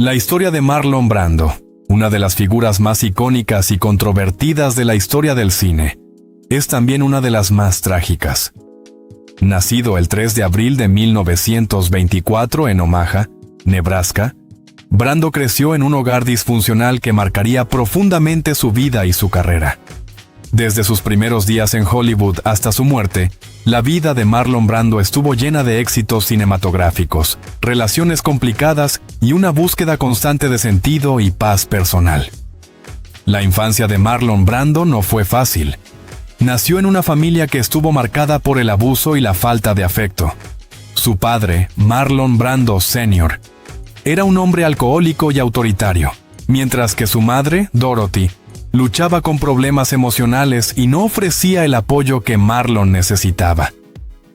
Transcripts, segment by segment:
La historia de Marlon Brando, una de las figuras más icónicas y controvertidas de la historia del cine, es también una de las más trágicas. Nacido el 3 de abril de 1924 en Omaha, Nebraska, Brando creció en un hogar disfuncional que marcaría profundamente su vida y su carrera. Desde sus primeros días en Hollywood hasta su muerte, la vida de Marlon Brando estuvo llena de éxitos cinematográficos, relaciones complicadas y una búsqueda constante de sentido y paz personal. La infancia de Marlon Brando no fue fácil. Nació en una familia que estuvo marcada por el abuso y la falta de afecto. Su padre, Marlon Brando Sr., era un hombre alcohólico y autoritario, mientras que su madre, Dorothy, luchaba con problemas emocionales y no ofrecía el apoyo que Marlon necesitaba.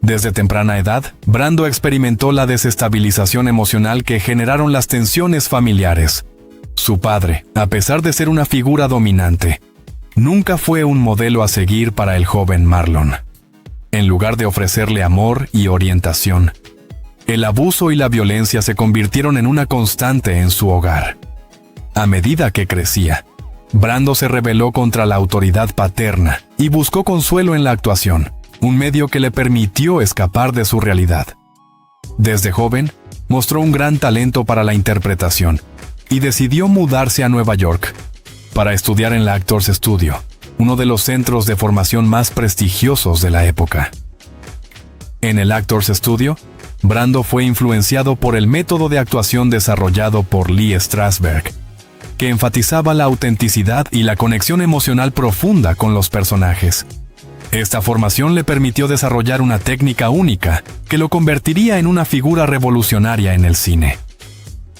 Desde temprana edad, Brando experimentó la desestabilización emocional que generaron las tensiones familiares. Su padre, a pesar de ser una figura dominante, nunca fue un modelo a seguir para el joven Marlon. En lugar de ofrecerle amor y orientación, el abuso y la violencia se convirtieron en una constante en su hogar. A medida que crecía, Brando se rebeló contra la autoridad paterna y buscó consuelo en la actuación, un medio que le permitió escapar de su realidad. Desde joven, mostró un gran talento para la interpretación y decidió mudarse a Nueva York para estudiar en la Actors Studio, uno de los centros de formación más prestigiosos de la época. En el Actors Studio, Brando fue influenciado por el método de actuación desarrollado por Lee Strasberg, que enfatizaba la autenticidad y la conexión emocional profunda con los personajes. Esta formación le permitió desarrollar una técnica única que lo convertiría en una figura revolucionaria en el cine.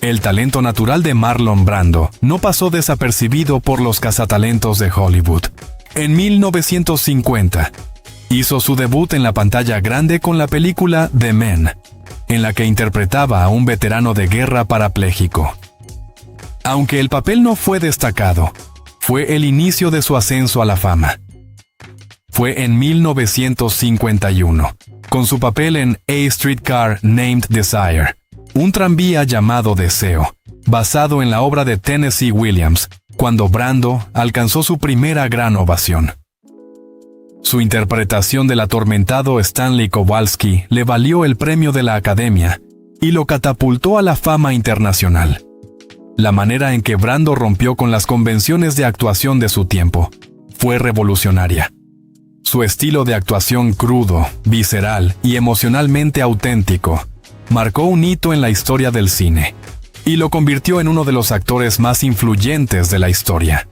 El talento natural de Marlon Brando no pasó desapercibido por los cazatalentos de Hollywood. En 1950, hizo su debut en la pantalla grande con la película The Men, en la que interpretaba a un veterano de guerra parapléjico. Aunque el papel no fue destacado, fue el inicio de su ascenso a la fama. Fue en 1951, con su papel en A Streetcar Named Desire, un tranvía llamado Deseo, basado en la obra de Tennessee Williams, cuando Brando alcanzó su primera gran ovación. Su interpretación del atormentado Stanley Kowalski le valió el premio de la Academia y lo catapultó a la fama internacional. La manera en que Brando rompió con las convenciones de actuación de su tiempo fue revolucionaria. Su estilo de actuación crudo, visceral y emocionalmente auténtico marcó un hito en la historia del cine y lo convirtió en uno de los actores más influyentes de la historia.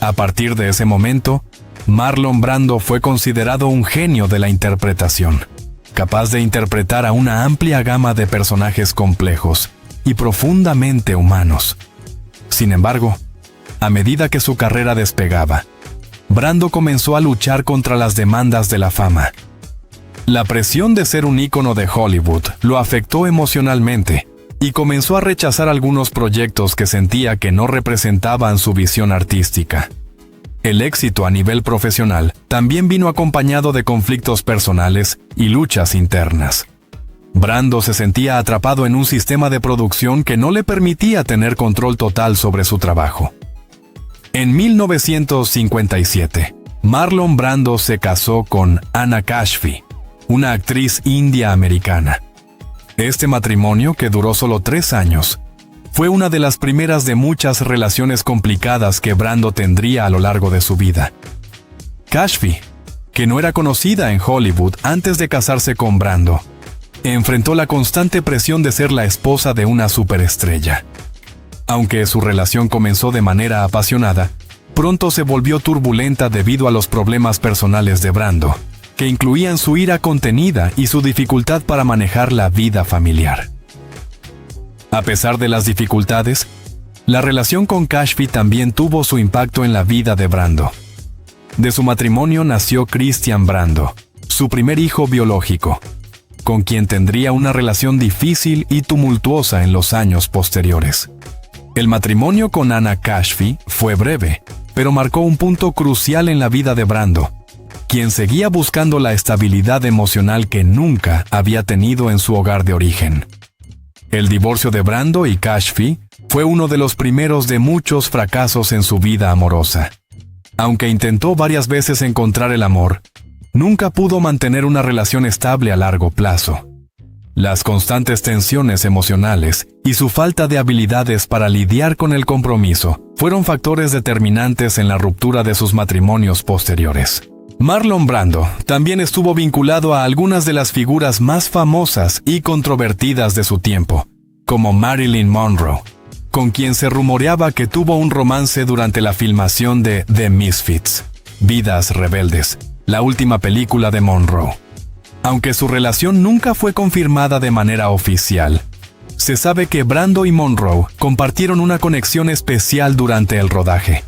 A partir de ese momento, Marlon Brando fue considerado un genio de la interpretación, capaz de interpretar a una amplia gama de personajes complejos y profundamente humanos. Sin embargo, a medida que su carrera despegaba, Brando comenzó a luchar contra las demandas de la fama. La presión de ser un ícono de Hollywood lo afectó emocionalmente y comenzó a rechazar algunos proyectos que sentía que no representaban su visión artística. El éxito a nivel profesional también vino acompañado de conflictos personales y luchas internas. Brando se sentía atrapado en un sistema de producción que no le permitía tener control total sobre su trabajo. En 1957, Marlon Brando se casó con Anna Kashfi, una actriz india-americana. Este matrimonio, que duró solo 3 años, fue una de las primeras de muchas relaciones complicadas que Brando tendría a lo largo de su vida. Kashfi, que no era conocida en Hollywood antes de casarse con Brando, enfrentó la constante presión de ser la esposa de una superestrella. Aunque su relación comenzó de manera apasionada, pronto se volvió turbulenta debido a los problemas personales de Brando, que incluían su ira contenida y su dificultad para manejar la vida familiar. A pesar de las dificultades, la relación con Kashfi también tuvo su impacto en la vida de Brando. De su matrimonio nació Christian Brando, su primer hijo biológico, con quien tendría una relación difícil y tumultuosa en los años posteriores. El matrimonio con Anna Kashfi fue breve, pero marcó un punto crucial en la vida de Brando, quien seguía buscando la estabilidad emocional que nunca había tenido en su hogar de origen. El divorcio de Brando y Kashfi Fue uno de los primeros de muchos fracasos en su vida amorosa. Aunque intentó varias veces encontrar el amor, nunca pudo mantener una relación estable a largo plazo. Las constantes tensiones emocionales y su falta de habilidades para lidiar con el compromiso fueron factores determinantes en la ruptura de sus matrimonios posteriores. Marlon Brando también estuvo vinculado a algunas de las figuras más famosas y controvertidas de su tiempo, como Marilyn Monroe, con quien se rumoreaba que tuvo un romance durante la filmación de The Misfits, Vidas Rebeldes, la última película de Monroe. Aunque su relación nunca fue confirmada de manera oficial, se sabe que Brando y Monroe compartieron una conexión especial durante el rodaje.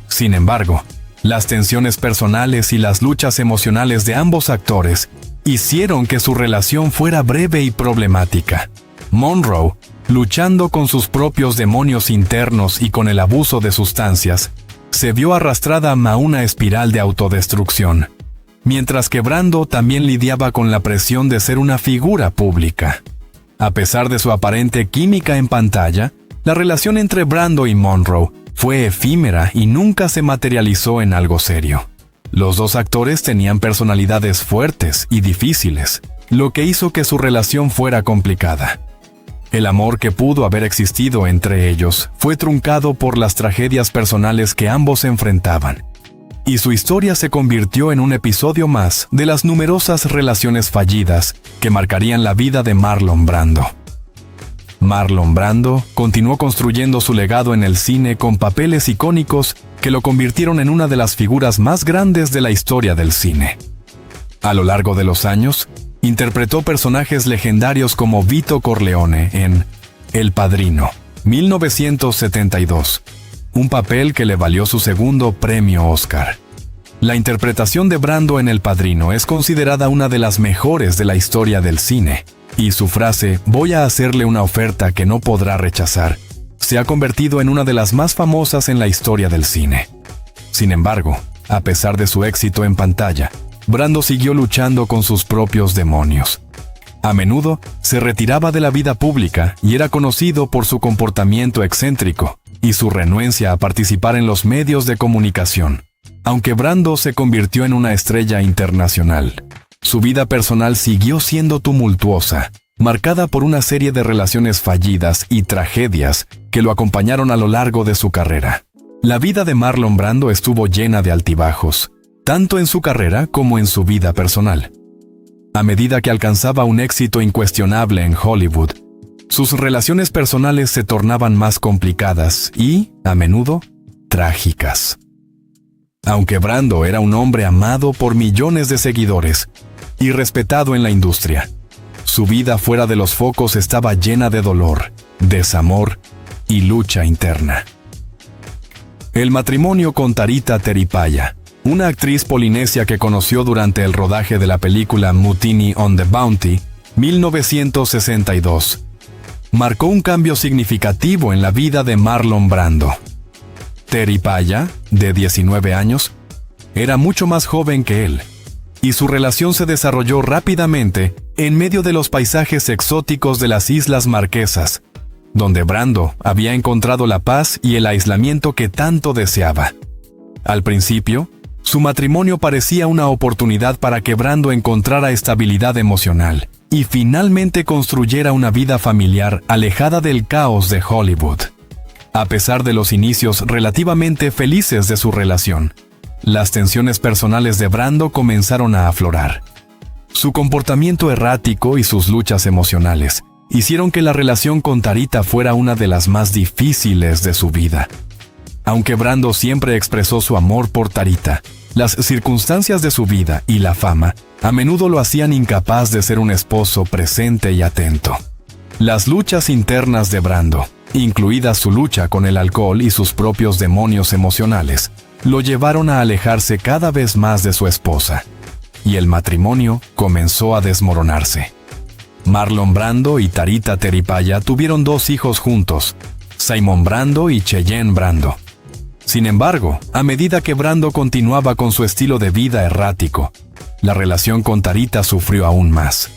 Sin embargo, las tensiones personales y las luchas emocionales de ambos actores hicieron que su relación fuera breve y problemática. Monroe, luchando con sus propios demonios internos y con el abuso de sustancias, se vio arrastrada a una espiral de autodestrucción, mientras que Brando también lidiaba con la presión de ser una figura pública. A pesar de su aparente química en pantalla, la relación entre Brando y Monroe fue efímera y nunca se materializó en algo serio. Los dos actores tenían personalidades fuertes y difíciles, lo que hizo que su relación fuera complicada. El amor que pudo haber existido entre ellos fue truncado por las tragedias personales que ambos enfrentaban, y su historia se convirtió en un episodio más de las numerosas relaciones fallidas que marcarían la vida de Marlon Brando. Marlon Brando continuó construyendo su legado en el cine con papeles icónicos que lo convirtieron en una de las figuras más grandes de la historia del cine. A lo largo de los años, interpretó personajes legendarios como Vito Corleone en El Padrino, 1972, un papel que le valió su segundo premio Oscar. La interpretación de Brando en El Padrino es considerada una de las mejores de la historia del cine, y su frase «voy a hacerle una oferta que no podrá rechazar» se ha convertido en una de las más famosas en la historia del cine. Sin embargo, a pesar de su éxito en pantalla, Brando siguió luchando con sus propios demonios. A menudo se retiraba de la vida pública y era conocido por su comportamiento excéntrico y su renuencia a participar en los medios de comunicación. Aunque Brando se convirtió en una estrella internacional, su vida personal siguió siendo tumultuosa, marcada por una serie de relaciones fallidas y tragedias que lo acompañaron a lo largo de su carrera. La vida de Marlon Brando estuvo llena de altibajos, tanto en su carrera como en su vida personal. A medida que alcanzaba un éxito incuestionable en Hollywood, sus relaciones personales se tornaban más complicadas y, a menudo, trágicas. Aunque Brando era un hombre amado por millones de seguidores y respetado en la industria, su vida fuera de los focos estaba llena de dolor, desamor y lucha interna. El matrimonio con Tarita Teripaya, una actriz polinesia que conoció durante el rodaje de la película Mutiny on the Bounty, 1962, marcó un cambio significativo en la vida de Marlon Brando. Teripaya, de 19 años, era mucho más joven que él, y su relación se desarrolló rápidamente en medio de los paisajes exóticos de las Islas Marquesas, donde Brando había encontrado la paz y el aislamiento que tanto deseaba. Al principio, su matrimonio parecía una oportunidad para que Brando encontrara estabilidad emocional y finalmente construyera una vida familiar alejada del caos de Hollywood. A pesar de los inicios relativamente felices de su relación, las tensiones personales de Brando comenzaron a aflorar. Su comportamiento errático y sus luchas emocionales hicieron que la relación con Tarita fuera una de las más difíciles de su vida. Aunque Brando siempre expresó su amor por Tarita, las circunstancias de su vida y la fama a menudo lo hacían incapaz de ser un esposo presente y atento. Las luchas internas de Brando, incluida su lucha con el alcohol y sus propios demonios emocionales, lo llevaron a alejarse cada vez más de su esposa, y el matrimonio comenzó a desmoronarse. Marlon Brando y Tarita Teripaya tuvieron 2 hijos juntos, Simon Brando y Cheyenne Brando. Sin embargo, a medida que Brando continuaba con su estilo de vida errático, la relación con Tarita sufrió aún más.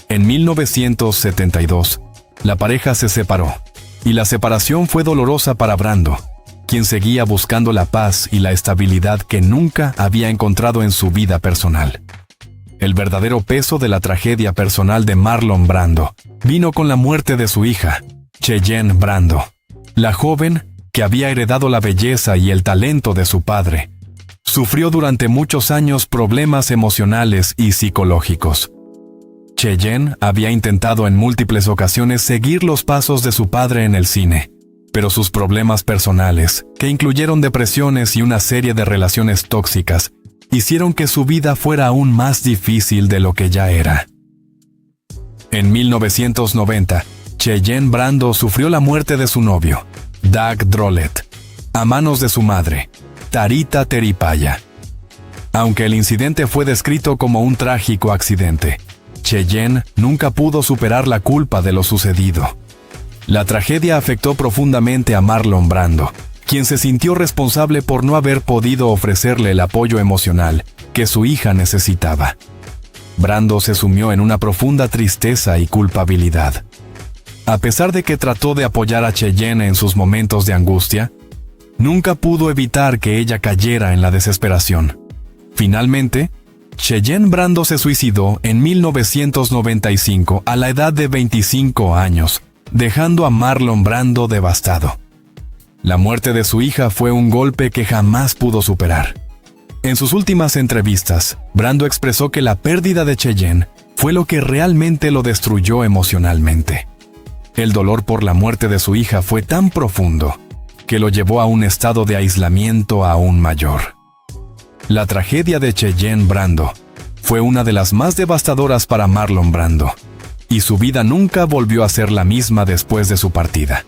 En 1972, la pareja se separó, y la separación fue dolorosa para Brando, quien seguía buscando la paz y la estabilidad que nunca había encontrado en su vida personal. El verdadero peso de la tragedia personal de Marlon Brando vino con la muerte de su hija, Cheyenne Brando, la joven que había heredado la belleza y el talento de su padre. Sufrió durante muchos años problemas emocionales y psicológicos. Cheyenne había intentado en múltiples ocasiones seguir los pasos de su padre en el cine, pero sus problemas personales, que incluyeron depresiones y una serie de relaciones tóxicas, hicieron que su vida fuera aún más difícil de lo que ya era. En 1990, Cheyenne Brando sufrió la muerte de su novio, Doug Drollett, a manos de su madre, Tarita Teripaya. Aunque el incidente fue descrito como un trágico accidente, Cheyenne nunca pudo superar la culpa de lo sucedido. La tragedia afectó profundamente a Marlon Brando, quien se sintió responsable por no haber podido ofrecerle el apoyo emocional que su hija necesitaba. Brando se sumió en una profunda tristeza y culpabilidad. A pesar de que trató de apoyar a Cheyenne en sus momentos de angustia, nunca pudo evitar que ella cayera en la desesperación. Finalmente, Cheyenne Brando se suicidó en 1995 a la edad de 25 años, dejando a Marlon Brando devastado. La muerte de su hija fue un golpe que jamás pudo superar. En sus últimas entrevistas, Brando expresó que la pérdida de Cheyenne fue lo que realmente lo destruyó emocionalmente. El dolor por la muerte de su hija fue tan profundo que lo llevó a un estado de aislamiento aún mayor. La tragedia de Cheyenne Brando fue una de las más devastadoras para Marlon Brando, y su vida nunca volvió a ser la misma después de su partida.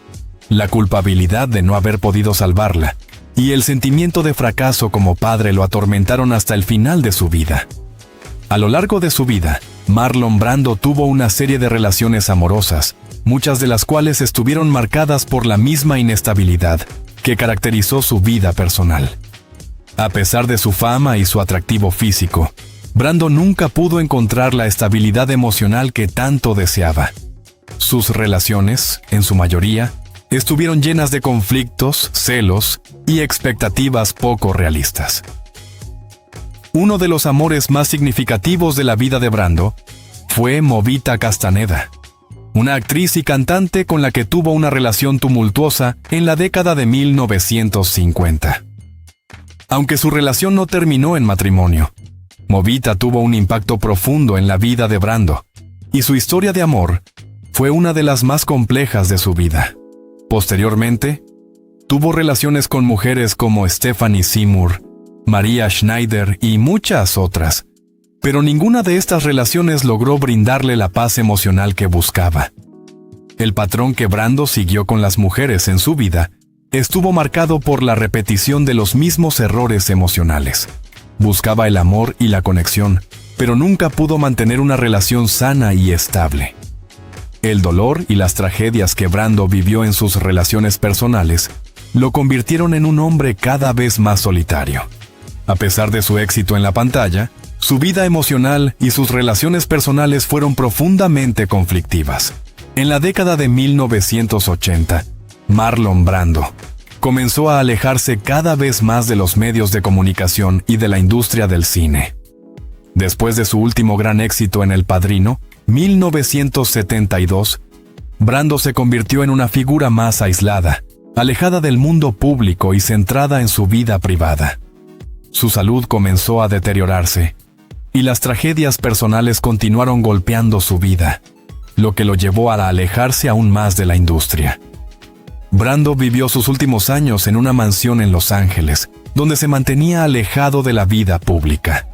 La culpabilidad de no haber podido salvarla y el sentimiento de fracaso como padre lo atormentaron hasta el final de su vida. A lo largo de su vida, Marlon Brando tuvo una serie de relaciones amorosas, muchas de las cuales estuvieron marcadas por la misma inestabilidad que caracterizó su vida personal. A pesar de su fama y su atractivo físico, Brando nunca pudo encontrar la estabilidad emocional que tanto deseaba. Sus relaciones, en su mayoría, estuvieron llenas de conflictos, celos y expectativas poco realistas. Uno de los amores más significativos de la vida de Brando fue Movita Castaneda, una actriz y cantante con la que tuvo una relación tumultuosa en la década de 1950. Aunque su relación no terminó en matrimonio, Movita tuvo un impacto profundo en la vida de Brando, y su historia de amor fue una de las más complejas de su vida. Posteriormente, tuvo relaciones con mujeres como Stephanie Seymour, Maria Schneider y muchas otras, pero ninguna de estas relaciones logró brindarle la paz emocional que buscaba. El patrón que Brando siguió con las mujeres en su vida estuvo marcado por la repetición de los mismos errores emocionales. Buscaba el amor y la conexión, pero nunca pudo mantener una relación sana y estable. El dolor y las tragedias que Brando vivió en sus relaciones personales lo convirtieron en un hombre cada vez más solitario. A pesar de su éxito en la pantalla, su vida emocional y sus relaciones personales fueron profundamente conflictivas. En la década de 1980, Marlon Brando comenzó a alejarse cada vez más de los medios de comunicación y de la industria del cine. Después de su último gran éxito en El Padrino, 1972, Brando se convirtió en una figura más aislada, alejada del mundo público y centrada en su vida privada. Su salud comenzó a deteriorarse, y las tragedias personales continuaron golpeando su vida, lo que lo llevó a alejarse aún más de la industria. Brando vivió sus últimos años en una mansión en Los Ángeles, donde se mantenía alejado de la vida pública.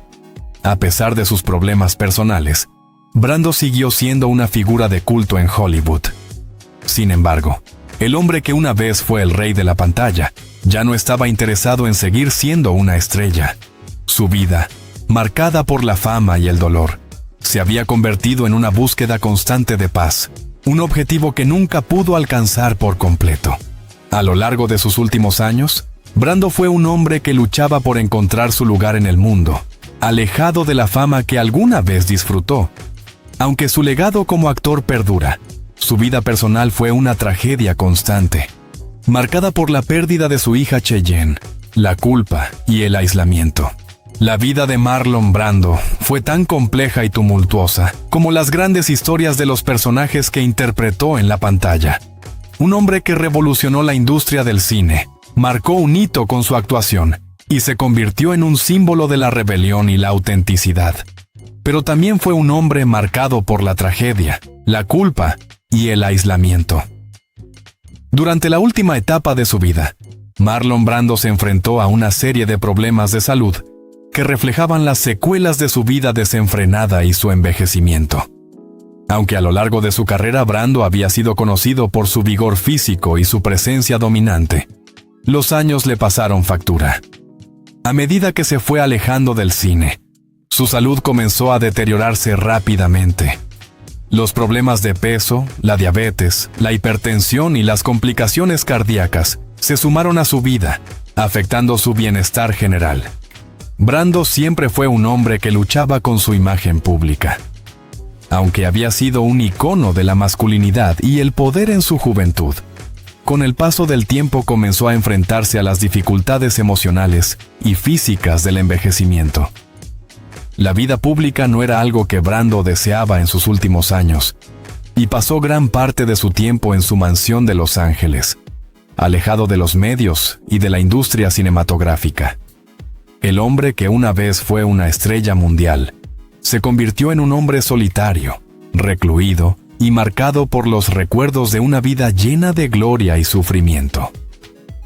A pesar de sus problemas personales, Brando siguió siendo una figura de culto en Hollywood. Sin embargo, el hombre que una vez fue el rey de la pantalla ya no estaba interesado en seguir siendo una estrella. Su vida, marcada por la fama y el dolor, se había convertido en una búsqueda constante de paz, un objetivo que nunca pudo alcanzar por completo. A lo largo de sus últimos años, Brando fue un hombre que luchaba por encontrar su lugar en el mundo, alejado de la fama que alguna vez disfrutó. Aunque su legado como actor perdura, Su vida personal fue una tragedia constante, marcada por la pérdida de su hija Cheyenne, la culpa y el aislamiento. La vida de Marlon Brando fue tan compleja y tumultuosa como las grandes historias de los personajes que interpretó en la pantalla. Un hombre que revolucionó la industria del cine, marcó un hito con su actuación y se convirtió en un símbolo de la rebelión y la autenticidad. Pero también fue un hombre marcado por la tragedia, la culpa y el aislamiento. Durante la última etapa de su vida, Marlon Brando se enfrentó a una serie de problemas de salud que reflejaban las secuelas de su vida desenfrenada y su envejecimiento. Aunque a lo largo de su carrera Brando había sido conocido por su vigor físico y su presencia dominante, los años le pasaron factura. A medida que se fue alejando del cine, su salud comenzó a deteriorarse rápidamente. Los problemas de peso, la diabetes, la hipertensión y las complicaciones cardíacas se sumaron a su vida, afectando su bienestar general. Brando siempre fue un hombre que luchaba con su imagen pública. Aunque había sido un icono de la masculinidad y el poder en su juventud, con el paso del tiempo comenzó a enfrentarse a las dificultades emocionales y físicas del envejecimiento. La vida pública no era algo que Brando deseaba en sus últimos años, y pasó gran parte de su tiempo en su mansión de Los Ángeles, alejado de los medios y de la industria cinematográfica. El hombre que una vez fue una estrella mundial, se convirtió en un hombre solitario, recluido y marcado por los recuerdos de una vida llena de gloria y sufrimiento.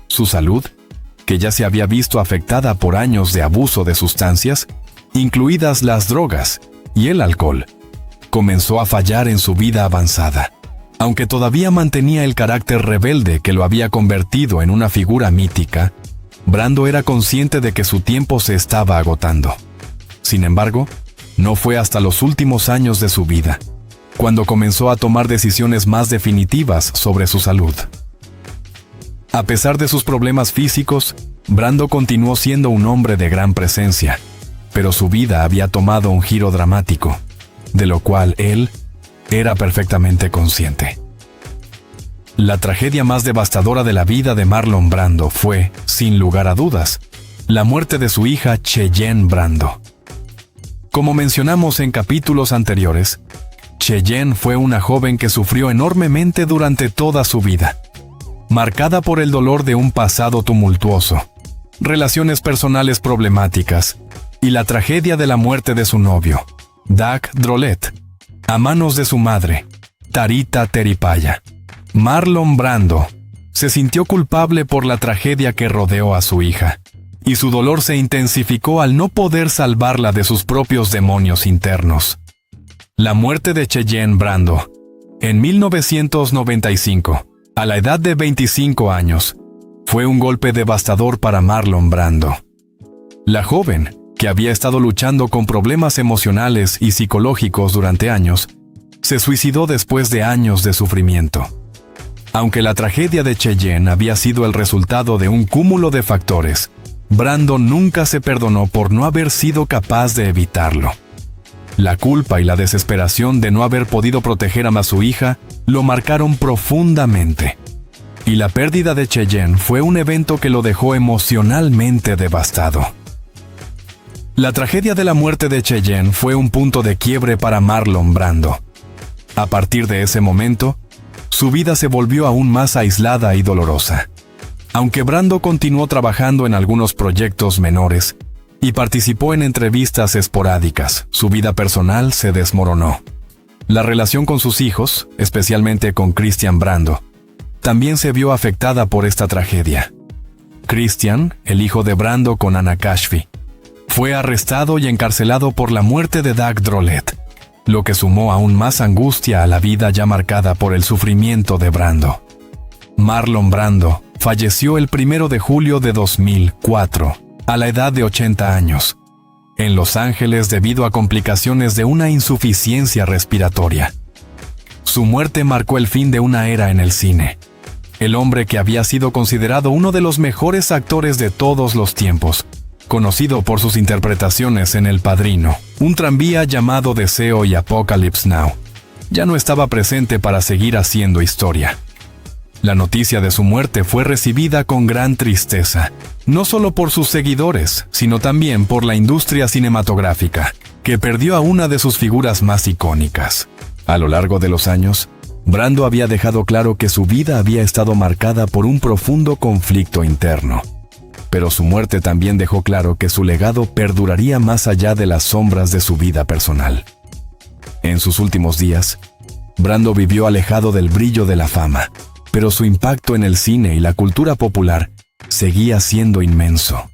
Su salud, que ya se había visto afectada por años de abuso de sustancias, incluidas las drogas y el alcohol, comenzó a fallar en su vida avanzada. Aunque todavía mantenía el carácter rebelde que lo había convertido en una figura mítica, Brando era consciente de que su tiempo se estaba agotando. Sin embargo, no fue hasta los últimos años de su vida, cuando comenzó a tomar decisiones más definitivas sobre su salud. A pesar de sus problemas físicos, Brando continuó siendo un hombre de gran presencia, pero su vida había tomado un giro dramático, de lo cual él era perfectamente consciente. La tragedia más devastadora de la vida de Marlon Brando fue, sin lugar a dudas, la muerte de su hija Cheyenne Brando. Como mencionamos en capítulos anteriores, Cheyenne fue una joven que sufrió enormemente durante toda su vida, marcada por el dolor de un pasado tumultuoso, relaciones personales problemáticas y la tragedia de la muerte de su novio, Doug Drolet, a manos de su madre, Tarita Teripaya. Marlon Brando se sintió culpable por la tragedia que rodeó a su hija, y su dolor se intensificó al no poder salvarla de sus propios demonios internos. La muerte de Cheyenne Brando, en 1995, a la edad de 25 años, fue un golpe devastador para Marlon Brando. La joven, que había estado luchando con problemas emocionales y psicológicos durante años, se suicidó después de años de sufrimiento. Aunque la tragedia de Cheyenne había sido el resultado de un cúmulo de factores, Brando nunca se perdonó por no haber sido capaz de evitarlo. La culpa y la desesperación de no haber podido proteger a su hija lo marcaron profundamente. Y la pérdida de Cheyenne fue un evento que lo dejó emocionalmente devastado. La tragedia de la muerte de Cheyenne fue un punto de quiebre para Marlon Brando. A partir de ese momento, su vida se volvió aún más aislada y dolorosa. Aunque Brando continuó trabajando en algunos proyectos menores y participó en entrevistas esporádicas, su vida personal se desmoronó. La relación con sus hijos, especialmente con Christian Brando, también se vio afectada por esta tragedia. Christian, el hijo de Brando con Anna Kashfi, fue arrestado y encarcelado por la muerte de Doug Drolet, lo que sumó aún más angustia a la vida ya marcada por el sufrimiento de Brando. Marlon Brando falleció el 1 de julio de 2004, a la edad de 80 años, en Los Ángeles debido a complicaciones de una insuficiencia respiratoria. Su muerte marcó el fin de una era en el cine. El hombre que había sido considerado uno de los mejores actores de todos los tiempos, conocido por sus interpretaciones en El Padrino, Un tranvía llamado Deseo y Apocalypse Now, ya no estaba presente para seguir haciendo historia. La noticia de su muerte fue recibida con gran tristeza, no solo por sus seguidores, sino también por la industria cinematográfica, que perdió a una de sus figuras más icónicas. A lo largo de los años, Brando había dejado claro que su vida había estado marcada por un profundo conflicto interno. Pero su muerte también dejó claro que su legado perduraría más allá de las sombras de su vida personal. En sus últimos días, Brando vivió alejado del brillo de la fama, pero su impacto en el cine y la cultura popular seguía siendo inmenso.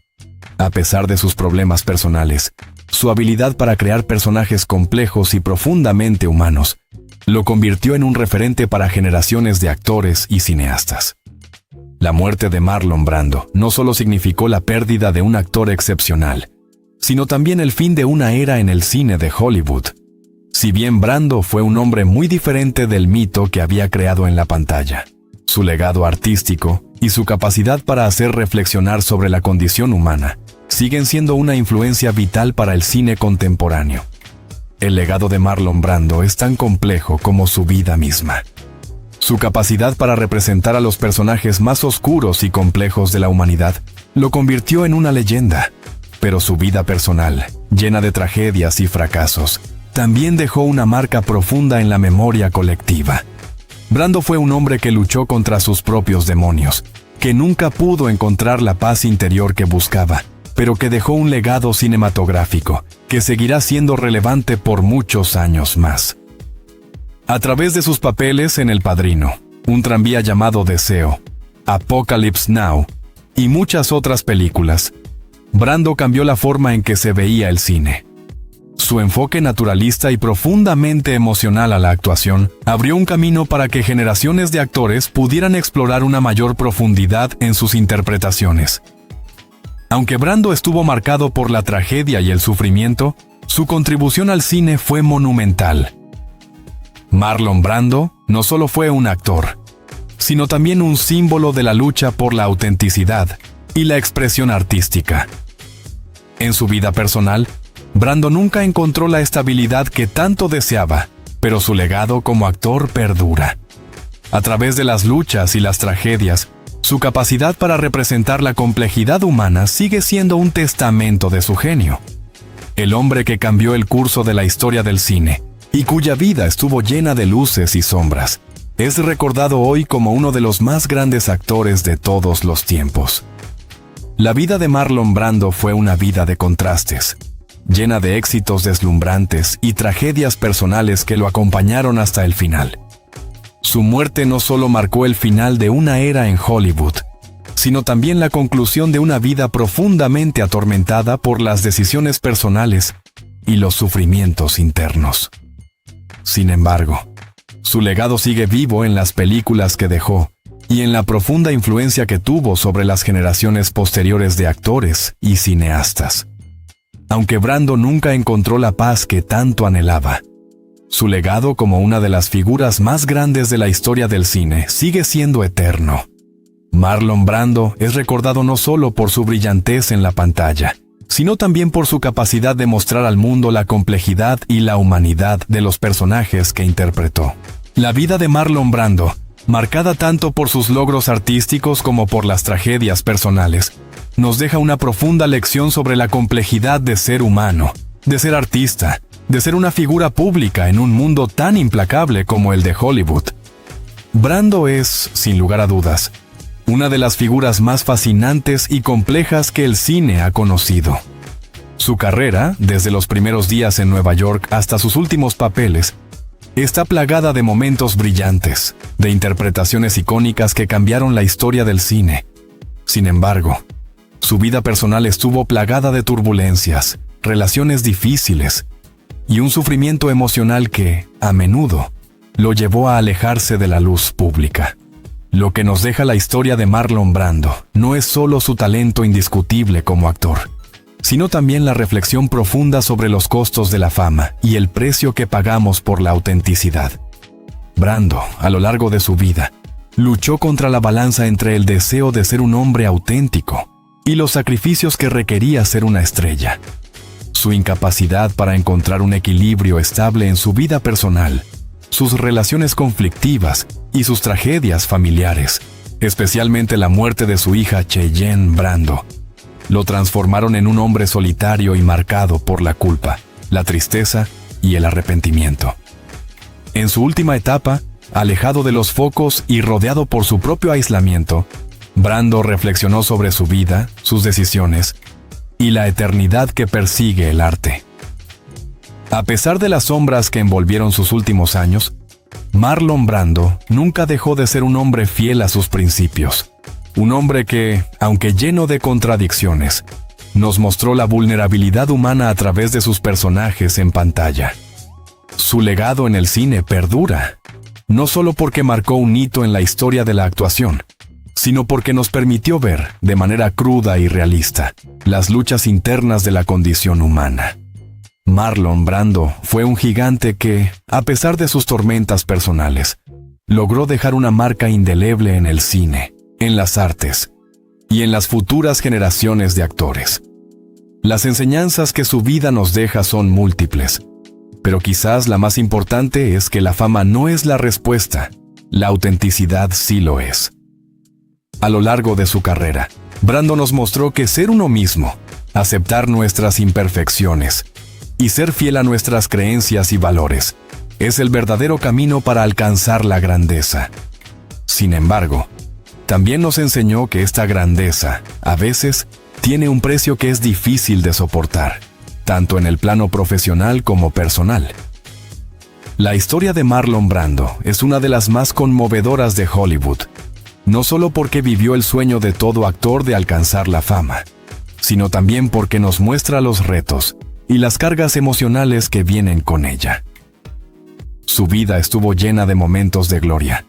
A pesar de sus problemas personales, su habilidad para crear personajes complejos y profundamente humanos lo convirtió en un referente para generaciones de actores y cineastas. La muerte de Marlon Brando no solo significó la pérdida de un actor excepcional, sino también el fin de una era en el cine de Hollywood. Si bien Brando fue un hombre muy diferente del mito que había creado en la pantalla, su legado artístico y su capacidad para hacer reflexionar sobre la condición humana siguen siendo una influencia vital para el cine contemporáneo. El legado de Marlon Brando es tan complejo como su vida misma. Su capacidad para representar a los personajes más oscuros y complejos de la humanidad lo convirtió en una leyenda, pero su vida personal, llena de tragedias y fracasos, también dejó una marca profunda en la memoria colectiva. Brando fue un hombre que luchó contra sus propios demonios, que nunca pudo encontrar la paz interior que buscaba, pero que dejó un legado cinematográfico que seguirá siendo relevante por muchos años más. A través de sus papeles en El Padrino, Un tranvía llamado Deseo, Apocalypse Now y muchas otras películas, Brando cambió la forma en que se veía el cine. Su enfoque naturalista y profundamente emocional a la actuación abrió un camino para que generaciones de actores pudieran explorar una mayor profundidad en sus interpretaciones. Aunque Brando estuvo marcado por la tragedia y el sufrimiento, su contribución al cine fue monumental. Marlon Brando no solo fue un actor, sino también un símbolo de la lucha por la autenticidad y la expresión artística. En su vida personal, Brando nunca encontró la estabilidad que tanto deseaba, pero su legado como actor perdura. A través de las luchas y las tragedias, su capacidad para representar la complejidad humana sigue siendo un testamento de su genio. El hombre que cambió el curso de la historia del cine y cuya vida estuvo llena de luces y sombras, es recordado hoy como uno de los más grandes actores de todos los tiempos. La vida de Marlon Brando fue una vida de contrastes, llena de éxitos deslumbrantes y tragedias personales que lo acompañaron hasta el final. Su muerte no solo marcó el final de una era en Hollywood, sino también la conclusión de una vida profundamente atormentada por las decisiones personales y los sufrimientos internos. Sin embargo, su legado sigue vivo en las películas que dejó y en la profunda influencia que tuvo sobre las generaciones posteriores de actores y cineastas. Aunque Brando nunca encontró la paz que tanto anhelaba, su legado como una de las figuras más grandes de la historia del cine sigue siendo eterno. Marlon Brando es recordado no solo por su brillantez en la pantalla, sino también por su capacidad de mostrar al mundo la complejidad y la humanidad de los personajes que interpretó. La vida de Marlon Brando, marcada tanto por sus logros artísticos como por las tragedias personales, nos deja una profunda lección sobre la complejidad de ser humano, de ser artista, de ser una figura pública en un mundo tan implacable como el de Hollywood. Brando es, sin lugar a dudas, una de las figuras más fascinantes y complejas que el cine ha conocido. Su carrera, desde los primeros días en Nueva York hasta sus últimos papeles, está plagada de momentos brillantes, de interpretaciones icónicas que cambiaron la historia del cine. Sin embargo, su vida personal estuvo plagada de turbulencias, relaciones difíciles y un sufrimiento emocional que, a menudo, lo llevó a alejarse de la luz pública. Lo que nos deja la historia de Marlon Brando no es solo su talento indiscutible como actor, sino también la reflexión profunda sobre los costos de la fama y el precio que pagamos por la autenticidad. Brando, a lo largo de su vida, luchó contra la balanza entre el deseo de ser un hombre auténtico y los sacrificios que requería ser una estrella. Su incapacidad para encontrar un equilibrio estable en su vida personal sus relaciones conflictivas y sus tragedias familiares, especialmente la muerte de su hija Cheyenne Brando, lo transformaron en un hombre solitario y marcado por la culpa, la tristeza y el arrepentimiento. En su última etapa, alejado de los focos y rodeado por su propio aislamiento, Brando reflexionó sobre su vida, sus decisiones y la eternidad que persigue el arte. A pesar de las sombras que envolvieron sus últimos años, Marlon Brando nunca dejó de ser un hombre fiel a sus principios. Un hombre que, aunque lleno de contradicciones, nos mostró la vulnerabilidad humana a través de sus personajes en pantalla. Su legado en el cine perdura, no solo porque marcó un hito en la historia de la actuación, sino porque nos permitió ver, de manera cruda y realista, las luchas internas de la condición humana. Marlon Brando fue un gigante que, a pesar de sus tormentas personales, logró dejar una marca indeleble en el cine, en las artes y en las futuras generaciones de actores. Las enseñanzas que su vida nos deja son múltiples, pero quizás la más importante es que la fama no es la respuesta, la autenticidad sí lo es. A lo largo de su carrera, Brando nos mostró que ser uno mismo, aceptar nuestras imperfecciones y ser fiel a nuestras creencias y valores es el verdadero camino para alcanzar la grandeza. Sin embargo, también nos enseñó que esta grandeza, a veces, tiene un precio que es difícil de soportar, tanto en el plano profesional como personal. La historia de Marlon Brando es una de las más conmovedoras de Hollywood, no solo porque vivió el sueño de todo actor de alcanzar la fama, sino también porque nos muestra los retos y las cargas emocionales que vienen con ella. Su vida estuvo llena de momentos de gloria,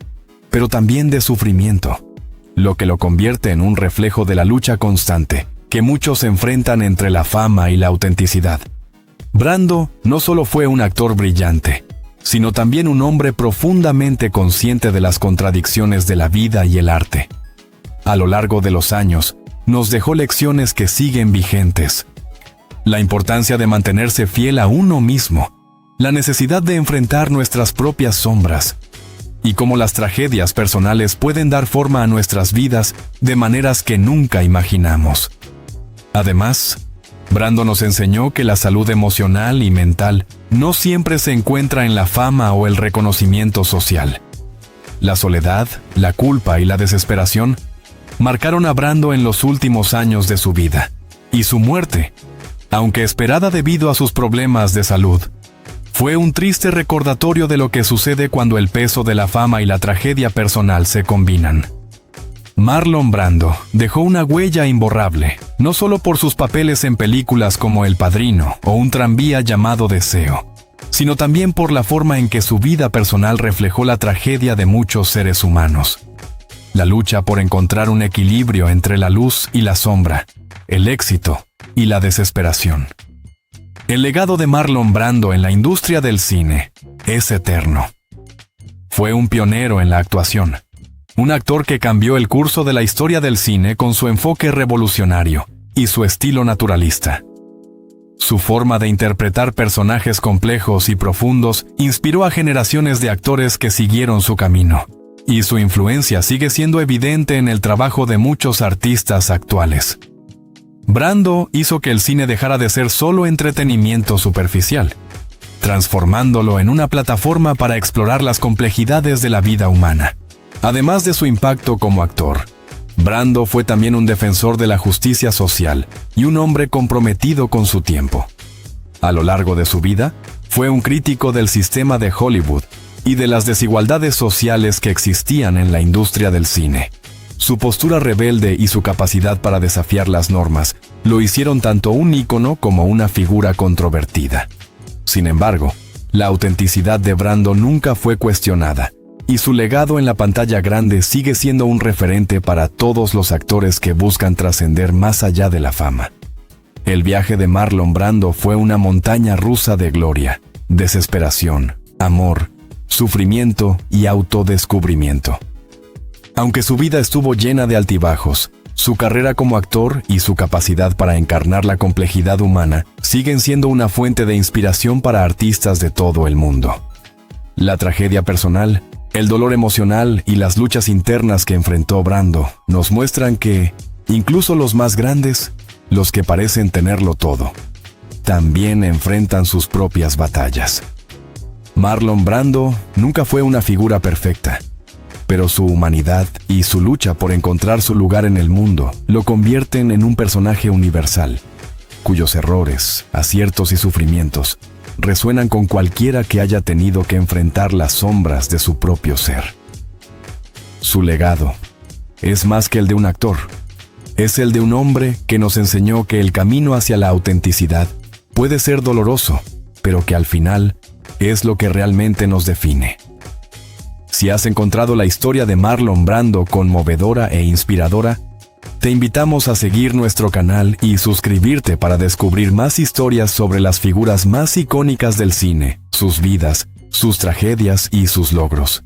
pero también de sufrimiento, lo que lo convierte en un reflejo de la lucha constante que muchos enfrentan entre la fama y la autenticidad. Brando no solo fue un actor brillante, sino también un hombre profundamente consciente de las contradicciones de la vida y el arte. A lo largo de los años, nos dejó lecciones que siguen vigentes. La importancia de mantenerse fiel a uno mismo, la necesidad de enfrentar nuestras propias sombras, y cómo las tragedias personales pueden dar forma a nuestras vidas de maneras que nunca imaginamos. Además, Brando nos enseñó que la salud emocional y mental no siempre se encuentra en la fama o el reconocimiento social. La soledad, la culpa y la desesperación marcaron a Brando en los últimos años de su vida, y su muerte, aunque esperada debido a sus problemas de salud, fue un triste recordatorio de lo que sucede cuando el peso de la fama y la tragedia personal se combinan. Marlon Brando dejó una huella imborrable, no solo por sus papeles en películas como El Padrino o Un tranvía llamado Deseo, sino también por la forma en que su vida personal reflejó la tragedia de muchos seres humanos. La lucha por encontrar un equilibrio entre la luz y la sombra, el éxito y la desesperación. El legado de Marlon Brando en la industria del cine es eterno. Fue un pionero en la actuación, un actor que cambió el curso de la historia del cine con su enfoque revolucionario y su estilo naturalista. Su forma de interpretar personajes complejos y profundos inspiró a generaciones de actores que siguieron su camino, y su influencia sigue siendo evidente en el trabajo de muchos artistas actuales. Brando hizo que el cine dejara de ser solo entretenimiento superficial, transformándolo en una plataforma para explorar las complejidades de la vida humana. Además de su impacto como actor, Brando fue también un defensor de la justicia social y un hombre comprometido con su tiempo. A lo largo de su vida, fue un crítico del sistema de Hollywood y de las desigualdades sociales que existían en la industria del cine. Su postura rebelde y su capacidad para desafiar las normas lo hicieron tanto un ícono como una figura controvertida. Sin embargo, la autenticidad de Brando nunca fue cuestionada, y su legado en la pantalla grande sigue siendo un referente para todos los actores que buscan trascender más allá de la fama. El viaje de Marlon Brando fue una montaña rusa de gloria, desesperación, amor, sufrimiento y autodescubrimiento. Aunque su vida estuvo llena de altibajos, su carrera como actor y su capacidad para encarnar la complejidad humana siguen siendo una fuente de inspiración para artistas de todo el mundo. La tragedia personal, el dolor emocional y las luchas internas que enfrentó Brando nos muestran que, incluso los más grandes, los que parecen tenerlo todo, también enfrentan sus propias batallas. Marlon Brando nunca fue una figura perfecta, pero su humanidad y su lucha por encontrar su lugar en el mundo lo convierten en un personaje universal, cuyos errores, aciertos y sufrimientos resuenan con cualquiera que haya tenido que enfrentar las sombras de su propio ser. Su legado es más que el de un actor, es el de un hombre que nos enseñó que el camino hacia la autenticidad puede ser doloroso, pero que al final es lo que realmente nos define. Si has encontrado la historia de Marlon Brando conmovedora e inspiradora, te invitamos a seguir nuestro canal y suscribirte para descubrir más historias sobre las figuras más icónicas del cine, sus vidas, sus tragedias y sus logros.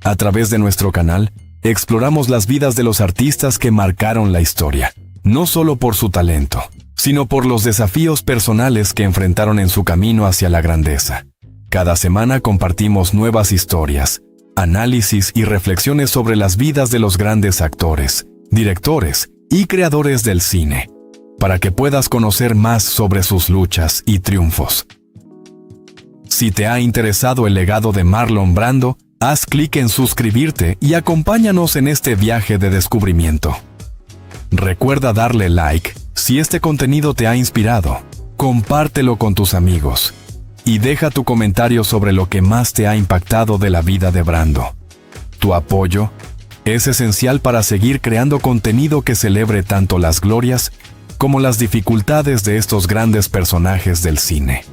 A través de nuestro canal, exploramos las vidas de los artistas que marcaron la historia, no solo por su talento, sino por los desafíos personales que enfrentaron en su camino hacia la grandeza. Cada semana compartimos nuevas historias, análisis y reflexiones sobre las vidas de los grandes actores, directores y creadores del cine, para que puedas conocer más sobre sus luchas y triunfos. Si te ha interesado el legado de Marlon Brando, haz clic en suscribirte y acompáñanos en este viaje de descubrimiento. Recuerda darle like si este contenido te ha inspirado, compártelo con tus amigos y deja tu comentario sobre lo que más te ha impactado de la vida de Brando. Tu apoyo es esencial para seguir creando contenido que celebre tanto las glorias como las dificultades de estos grandes personajes del cine.